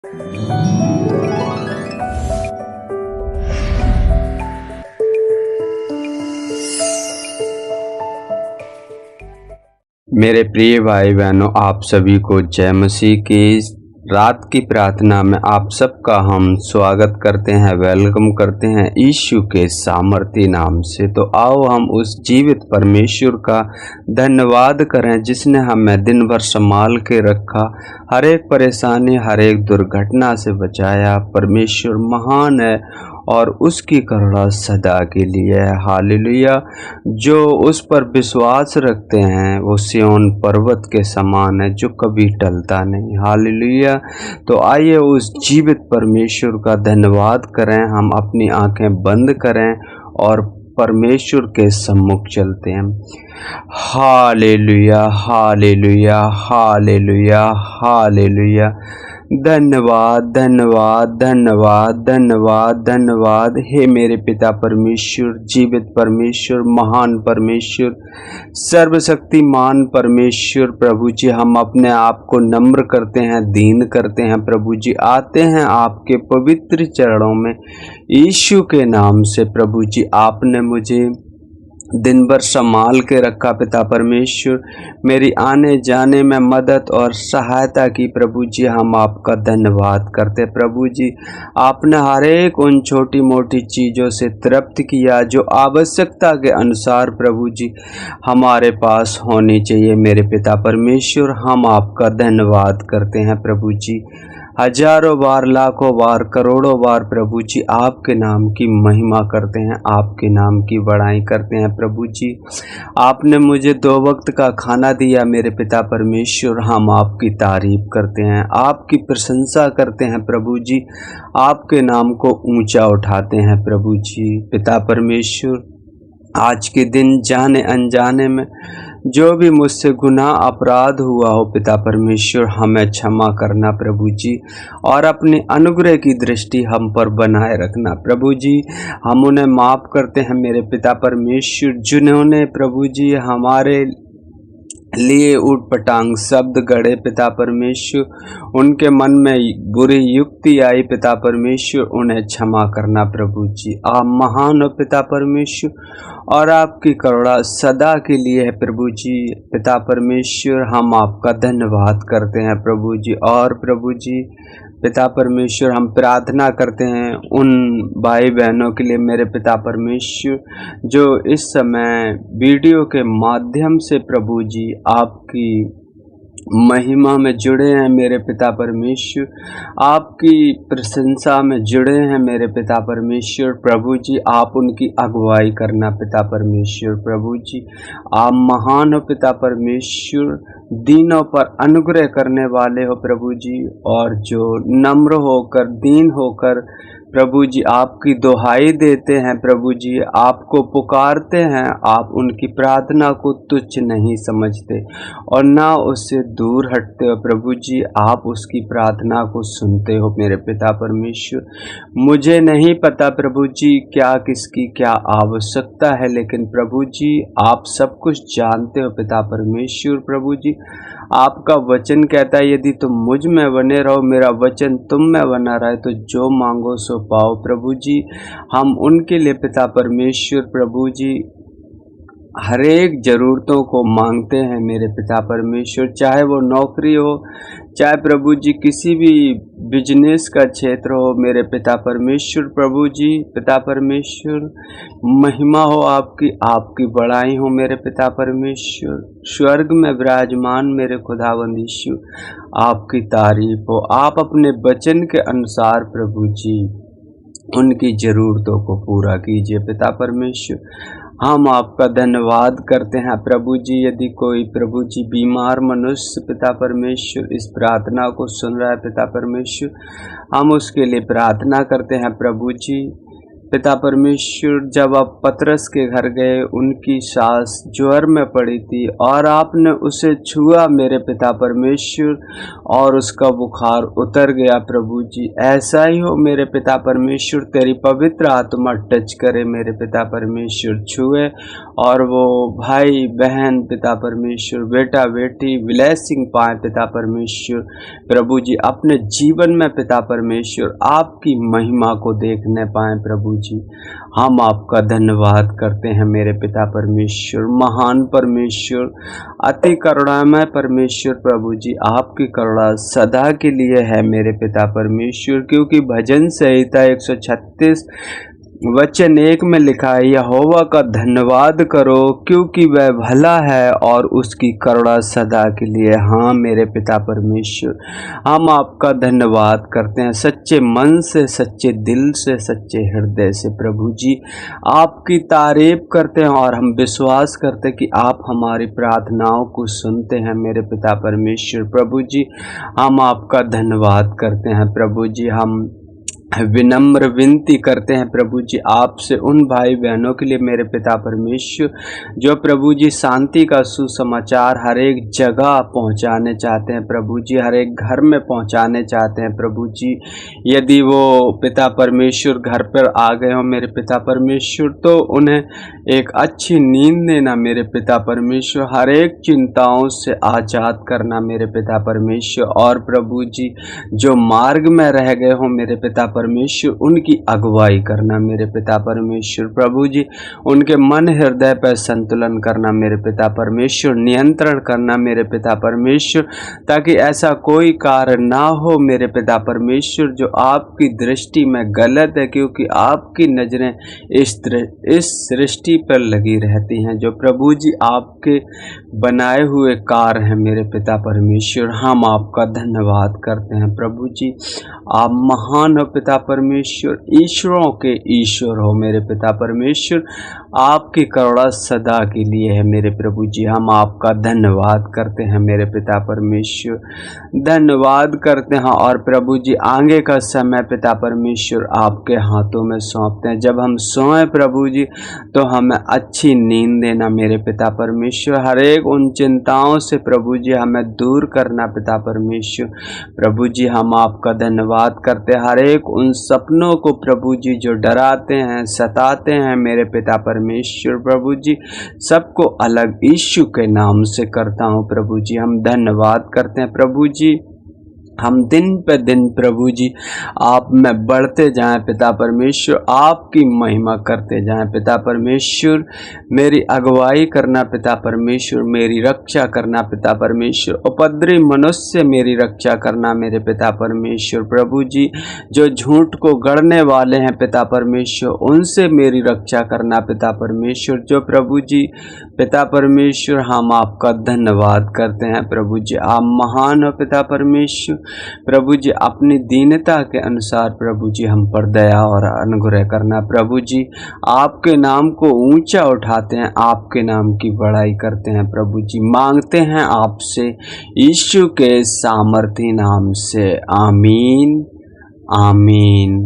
मेरे प्रिय भाई बहनों, आप सभी को जय मसीह की रात की प्रार्थना में आप सबका हम स्वागत करते हैं, वेलकम करते हैं यीशु के सामर्थी नाम से। तो आओ हम उस जीवित परमेश्वर का धन्यवाद करें जिसने हमें दिन भर संभाल के रखा, हर एक परेशानी, हर एक दुर्घटना से बचाया। परमेश्वर महान है और उसकी करुणा सदा के लिए है। हालेलुया। जो उस पर विश्वास रखते हैं वो सिय्योन पर्वत के समान है जो कभी टलता नहीं। हालेलुया। तो आइए उस जीवित परमेश्वर का धन्यवाद करें। हम अपनी आंखें बंद करें और परमेश्वर के सम्मुख चलते हैं। Hallelujah, hallelujah, hallelujah, hallelujah. धन्यवाद, धन्यवाद, धन्यवाद, धन्यवाद, धन्यवाद। हे मेरे पिता परमेश्वर, जीवित परमेश्वर, महान परमेश्वर, सर्वशक्तिमान परमेश्वर, प्रभु जी हम अपने आप को नम्र करते हैं, दीन करते हैं। प्रभु जी आते हैं आपके पवित्र चरणों में यीशु के नाम से। प्रभु जी आपने मुझे दिन भर संभाल के रखा पिता परमेश्वर, मेरी आने जाने में मदद और सहायता की। प्रभु जी हम आपका धन्यवाद करते। प्रभु जी आपने हर एक उन छोटी मोटी चीज़ों से तृप्त किया जो आवश्यकता के अनुसार प्रभु जी हमारे पास होनी चाहिए। मेरे पिता परमेश्वर हम आपका धन्यवाद करते हैं। प्रभु जी हजारों बार, लाखों बार, करोड़ों बार प्रभु जी आपके नाम की महिमा करते हैं, आपके नाम की बड़ाई करते हैं। प्रभु जी आपने मुझे 2 वक्त का खाना दिया। मेरे पिता परमेश्वर हम आपकी तारीफ करते हैं, आपकी प्रशंसा करते हैं। प्रभु जी आपके नाम को ऊंचा उठाते हैं। प्रभु जी पिता परमेश्वर आज के दिन जाने अनजाने में जो भी मुझसे गुनाह अपराध हुआ हो पिता परमेश्वर हमें क्षमा करना प्रभु जी, और अपनी अनुग्रह की दृष्टि हम पर बनाए रखना। प्रभु जी हम उन्हें माफ़ करते हैं मेरे पिता परमेश्वर जिन्होंने प्रभु जी हमारे लिए ऊटपटांग शब्द गढ़े पिता परमेश्वर, उनके मन में बुरी युक्ति आई पिता परमेश्वर, उन्हें क्षमा करना। प्रभु जी आप महान हो पिता परमेश्वर और आपकी करुणा सदा के लिए है। प्रभु जी पिता परमेश्वर हम आपका धन्यवाद करते हैं प्रभु जी। और प्रभु जी पिता परमेश्वर हम प्रार्थना करते हैं उन भाई बहनों के लिए मेरे पिता परमेश्वर जो इस समय वीडियो के माध्यम से प्रभु जी आपकी महिमा में जुड़े हैं। मेरे पिता परमेश्वर आपकी प्रशंसा में जुड़े हैं। मेरे पिता परमेश्वर प्रभु जी आप उनकी अगुवाई करना पिता परमेश्वर। प्रभु जी आप महान हो पिता परमेश्वर, दीनों पर अनुग्रह करने वाले हो प्रभु जी, और जो नम्र होकर दीन होकर प्रभु जी आपकी दुहाई देते हैं। प्रभु जी आपको पुकारते हैं, आप उनकी प्रार्थना को तुच्छ नहीं समझते और ना उससे दूर हटते हो। प्रभु जी आप उसकी प्रार्थना को सुनते हो। मेरे पिता परमेश्वर मुझे नहीं पता प्रभु जी क्या किसकी क्या आवश्यकता है, लेकिन प्रभु जी आप सब कुछ जानते हो पिता परमेश्वर। प्रभु जी आपका वचन कहता है यदि तुम मुझ में बने रहो, मेरा वचन तुम में बना रहे, तो जो मांगो सो पाओ। प्रभु जी हम उनके लिए पिता परमेश्वर प्रभु जी हर एक ज़रूरतों को मांगते हैं मेरे पिता परमेश्वर, चाहे वो नौकरी हो, चाहे प्रभु जी किसी भी बिजनेस का क्षेत्र हो। मेरे पिता परमेश्वर प्रभु जी पिता परमेश्वर महिमा हो आपकी, आपकी बड़ाई हो मेरे पिता परमेश्वर। स्वर्ग में विराजमान मेरे खुदावंद यीशु आपकी तारीफ हो। आप अपने वचन के अनुसार प्रभु जी उनकी ज़रूरतों को पूरा कीजिए पिता परमेश्वर। हम आपका धन्यवाद करते हैं प्रभु जी। यदि कोई प्रभु जी बीमार मनुष्य पिता परमेश्वर इस प्रार्थना को सुन रहा है पिता परमेश्वर, हम उसके लिए प्रार्थना करते हैं प्रभु जी। पिता परमेश्वर, जब आप पतरस के घर गए, उनकी सास ज्वर में पड़ी थी और आपने उसे छुआ मेरे पिता परमेश्वर, और उसका बुखार उतर गया प्रभु जी। ऐसा ही हो मेरे पिता परमेश्वर, तेरी पवित्र आत्मा टच करे मेरे पिता परमेश्वर, छुए और वो भाई बहन पिता परमेश्वर, बेटा बेटी ब्लेसिंग पाए पिता परमेश्वर। प्रभु जी अपने जीवन में पिता परमेश्वर आपकी महिमा को देखने पाए प्रभु जी। हम आपका धन्यवाद करते हैं मेरे पिता परमेश्वर, महान परमेश्वर, अति करुणामय परमेश्वर। प्रभु जी आपकी करुणा सदा के लिए है मेरे पिता परमेश्वर, क्योंकि भजन संहिता 136 वचन 1 में लिखा है, यहोवा का धन्यवाद करो क्योंकि वह भला है और उसकी करुणा सदा के लिए। हाँ मेरे पिता परमेश्वर, हम आपका धन्यवाद करते हैं सच्चे मन से, सच्चे दिल से, सच्चे हृदय से। प्रभु जी आपकी तारीफ करते हैं और हम विश्वास करते हैं कि आप हमारी प्रार्थनाओं को सुनते हैं मेरे पिता परमेश्वर। प्रभु जी हम आपका धन्यवाद करते हैं प्रभु जी। हम विनम्र विनती करते हैं प्रभु जी आपसे उन भाई बहनों के लिए मेरे पिता परमेश्वर, जो प्रभु जी शांति का सुसमाचार हर एक जगह पहुंचाने चाहते हैं प्रभु जी, हर एक घर में पहुंचाने चाहते हैं प्रभु जी। यदि वो पिता परमेश्वर घर पर आ गए हो मेरे पिता परमेश्वर, तो उन्हें एक अच्छी नींद देना मेरे पिता परमेश्वर, हर एक चिंताओं से आज़ाद करना मेरे पिता परमेश्वर। और प्रभु जी जो मार्ग में रह गए हो मेरे पिता परमेश्वर, उनकी अगुवाई करना मेरे पिता परमेश्वर। प्रभु जी उनके मन हृदय पर संतुलन करना मेरे पिता परमेश्वर, नियंत्रण करना मेरे पिता परमेश्वर, ताकि ऐसा कोई कार्य ना हो मेरे पिता परमेश्वर जो आपकी दृष्टि में गलत है, क्योंकि आपकी नज़रें इस सृष्टि पर लगी रहती हैं, जो प्रभु जी आपके बनाए हुए कार्य हैं मेरे पिता परमेश्वर। हम आपका धन्यवाद करते हैं प्रभु जी। आप महान हो पिता परमेश्वर, ईश्वरों के ईश्वर हो मेरे पिता परमेश्वर, आपकी करुणा सदा के लिए है मेरे प्रभु जी। हम आपका धन्यवाद करते हैं मेरे पिता परमेश्वर, धन्यवाद करते हैं। और प्रभु जी आगे का समय पिता परमेश्वर आपके हाथों में सौंपते हैं। जब हम सोएं प्रभु जी तो हमें अच्छी नींद देना मेरे पिता परमेश्वर, हर एक उन चिंताओं से प्रभु जी हमें दूर करना पिता परमेश्वर। प्रभु जी हम आपका धन्यवाद करते हैं, हर एक उन सपनों को प्रभु जी जो डराते हैं, सताते हैं मेरे पिता परमेश्वर। प्रभु जी सबको अलग यीशु के नाम से करता हूँ प्रभु जी। हम धन्यवाद करते हैं प्रभु जी, हम दिन पे दिन प्रभु जी आप में बढ़ते जाएं पिता परमेश्वर, आपकी महिमा करते जाएं पिता परमेश्वर। मेरी अगुवाई करना पिता परमेश्वर, मेरी रक्षा करना पिता परमेश्वर, उपद्रवी मनुष्य मेरी रक्षा करना मेरे पिता परमेश्वर। प्रभु जी जो झूठ को गढ़ने वाले हैं पिता परमेश्वर, उनसे मेरी रक्षा करना पिता परमेश्वर। जो प्रभु जी पिता परमेश्वर हम आपका धन्यवाद करते हैं प्रभु जी, आप महान हो पिता परमेश्वर। प्रभु जी अपनी दीनता के अनुसार प्रभु जी हम पर दया और अनुग्रह करना प्रभु जी। आपके नाम को ऊंचा उठाते हैं, आपके नाम की बड़ाई करते हैं प्रभु जी, मांगते हैं आपसे यीशु के सामर्थी नाम से। आमीन आमीन।